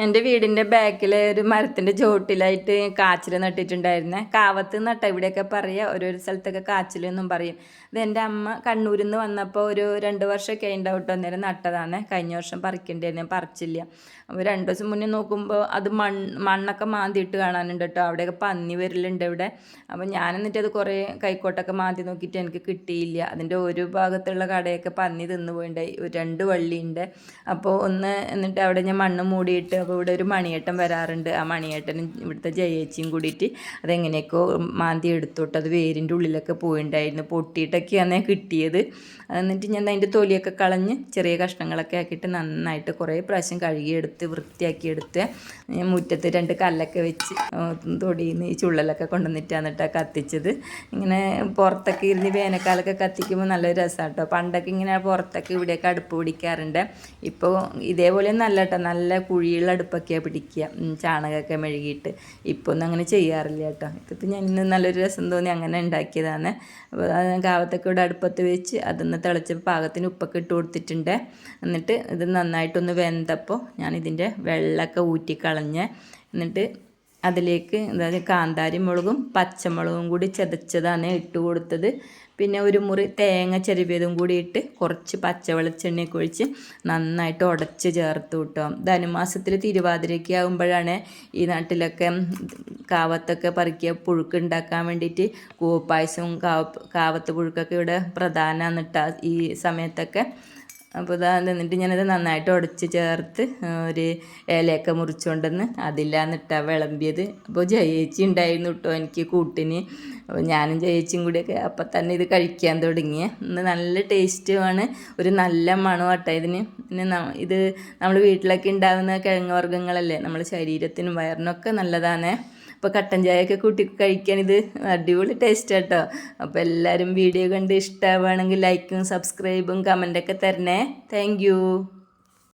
എൻ്റെ വീടിൻ്റെ ബാക്കിൽ ഒരു മരത്തിൻ്റെ ചോട്ടിലായിട്ട് കാച്ചിൽ നട്ടിട്ടുണ്ടായിരുന്നേ. കാവത്ത് നട്ട ഇവിടെയൊക്കെ പറയുക, ഓരോരോ സ്ഥലത്തൊക്കെ കാച്ചിൽ എന്നും പറയും. ഇത് എൻ്റെ അമ്മ കണ്ണൂരിൽ നിന്ന് വന്നപ്പോൾ ഒരു 2 വർഷമൊക്കെ ഉണ്ടാവും കേട്ടോ. അന്നേരം നട്ടതാണ്. കഴിഞ്ഞ വർഷം പറിക്കേണ്ടായിരുന്നു, ഞാൻ പറിച്ചില്ല. അപ്പോൾ 2 ദിവസം മുന്നേ നോക്കുമ്പോൾ അത് മണ്ണൊക്കെ മാന്തിയിട്ട് കാണാനുണ്ട് കേട്ടോ. അവിടെയൊക്കെ പന്നി വരലുണ്ട് ഇവിടെ. അപ്പോൾ ഞാൻ എന്നിട്ട് അത് കുറേ കൈക്കോട്ടൊക്കെ മാന്തി നോക്കിയിട്ട് എനിക്ക് കിട്ടിയില്ല. അതിൻ്റെ ഒരു ഭാഗത്തുള്ള കടയൊക്കെ പന്നി തിന്നു പോയിണ്ടായി. 2 വള്ളിയുണ്ട്. അപ്പോൾ എന്നിട്ട് അവിടെ ഞാൻ മണ്ണ് മൂടിയിട്ട്, അപ്പോൾ ഇവിടെ ഒരു മണിയേട്ടൻ വരാറുണ്ട്. ആ മണിയേട്ടനും ഇവിടുത്തെ ജയേച്ചിയും കൂടിയിട്ട് അതെങ്ങനെയൊക്കെയോ മാന്തി എടുത്തോട്ട് അത് വേരിൻ്റെ ഉള്ളിലൊക്കെ പോയിണ്ടായിരുന്നു. പൊട്ടിയിട്ടൊക്കെയാണ് കിട്ടിയത്. എന്നിട്ട് ഞാൻ അതിൻ്റെ തൊലിയൊക്കെ കളഞ്ഞ് ചെറിയ കഷ്ണങ്ങളൊക്കെ ആക്കിയിട്ട് നന്നായിട്ട് കുറേ പ്രാവശ്യം കഴുകിയെടുത്ത് വൃത്തിയാക്കിയെടുത്ത് മുറ്റത്ത് 2 കല്ലൊക്കെ വെച്ച് തൊടിയിൽ നിന്ന് ഈ ചുള്ളലൊക്കെ കൊണ്ടുവന്നിട്ടാണ് കേട്ടോ കത്തിച്ചത്. ഇങ്ങനെ പുറത്തൊക്കെ ഇരുന്ന് വേനൽക്കാലമൊക്കെ കത്തിക്കുമ്പോൾ നല്ലൊരു രസമാണ് കേട്ടോ. പണ്ടൊക്കെ ഇങ്ങനെ പുറത്തൊക്കെ ഇവിടെയൊക്കെ അടുപ്പ് പിടിക്കാറുണ്ട്. ഇപ്പോൾ ഇതേപോലെ നല്ല കേട്ടോ, നല്ല കുഴിയുള്ള അടുപ്പൊക്കെയാണ് പിടിക്കുക, ചാണകമൊക്കെ മെഴുകിയിട്ട്. ഇപ്പോൾ ഒന്നും അങ്ങനെ ചെയ്യാറില്ല കേട്ടോ. ഇതിപ്പോൾ ഞാൻ ഇന്ന് നല്ലൊരു രസം തോന്നി അങ്ങനെ ഉണ്ടാക്കിയതാണ്. അപ്പോൾ കാവത്തൊക്കെ ഇവിടെ അടുപ്പത്ത് വെച്ച് അതൊന്ന് തിളച്ച് പാകത്തിന് ഉപ്പൊക്കെ ഇട്ട് കൊടുത്തിട്ടുണ്ട്. എന്നിട്ട് ഇത് നന്നായിട്ടൊന്ന് വെന്തപ്പോൾ ഞാനിതിൻ്റെ വെള്ളമൊക്കെ ഊറ്റിക്കളഞ്ഞ് എന്നിട്ട് അതിലേക്ക് കാന്താരി മുളകും പച്ചമുളകും കൂടി ചതച്ചതാണ് ഇട്ട് കൊടുത്തത്. പിന്നെ ഒരു മുറി തേങ്ങ ചെരുവിയതും കൂടി ഇട്ട് കുറച്ച് പച്ച വെളിച്ചെണ്ണയൊക്കെ ഒഴിച്ച് നന്നായിട്ട് ഉടച്ച് ചേർത്ത് കിട്ടും. ധനുമാസത്തിൽ തിരുവാതിരയ്ക്ക് ആകുമ്പോഴാണ് ഈ നാട്ടിലൊക്കെ കാവത്തൊക്കെ പറിക്കുക, പുഴുക്ക് ഉണ്ടാക്കാൻ വേണ്ടിയിട്ട് കൂവപ്പായസവും കാവത്ത് പുഴുക്കൊക്കെ ഇവിടെ പ്രധാനമാണ് കേട്ടോ ഈ സമയത്തൊക്കെ. അപ്പോൾ എന്നിട്ട് ഞാനത് നന്നായിട്ട് ഉടച്ച് ചേർത്ത് ഒരു ഇലയൊക്കെ മുറിച്ചുകൊണ്ടെന്ന് അതില്ലാന്നിട്ടാണ് വിളമ്പിയത്. അപ്പോൾ ജയേച്ചി ഉണ്ടായിരുന്നു കേട്ടോ എനിക്ക് കൂട്ടിന്. അപ്പോൾ ഞാനും ജയേച്ചിയും കൂടിയൊക്കെ അപ്പം തന്നെ ഇത് കഴിക്കാൻ തുടങ്ങിയ. ഇന്ന് നല്ല ടേസ്റ്റുമാണ്, ഒരു നല്ല മണം കേട്ടോ ഇതിന്. പിന്നെ ഇത് നമ്മൾ വീട്ടിലൊക്കെ ഉണ്ടാകുന്ന കിഴങ്ങ് വർഗ്ഗങ്ങളല്ലേ, നമ്മുടെ ശരീരത്തിനും വയറിനൊക്കെ നല്ലതാണ്. അപ്പോൾ കട്ടൻ ചായയൊക്കെ കൂട്ടി കഴിക്കാൻ ഇത് അടിപൊളി ടേസ്റ്റ് കേട്ടോ. അപ്പോൾ എല്ലാവരും വീഡിയോ കണ്ട് ഇഷ്ടമാവുകയാണെങ്കിൽ ലൈക്കും സബ്സ്ക്രൈബും കമൻറ്റൊക്കെ തരണേ. താങ്ക്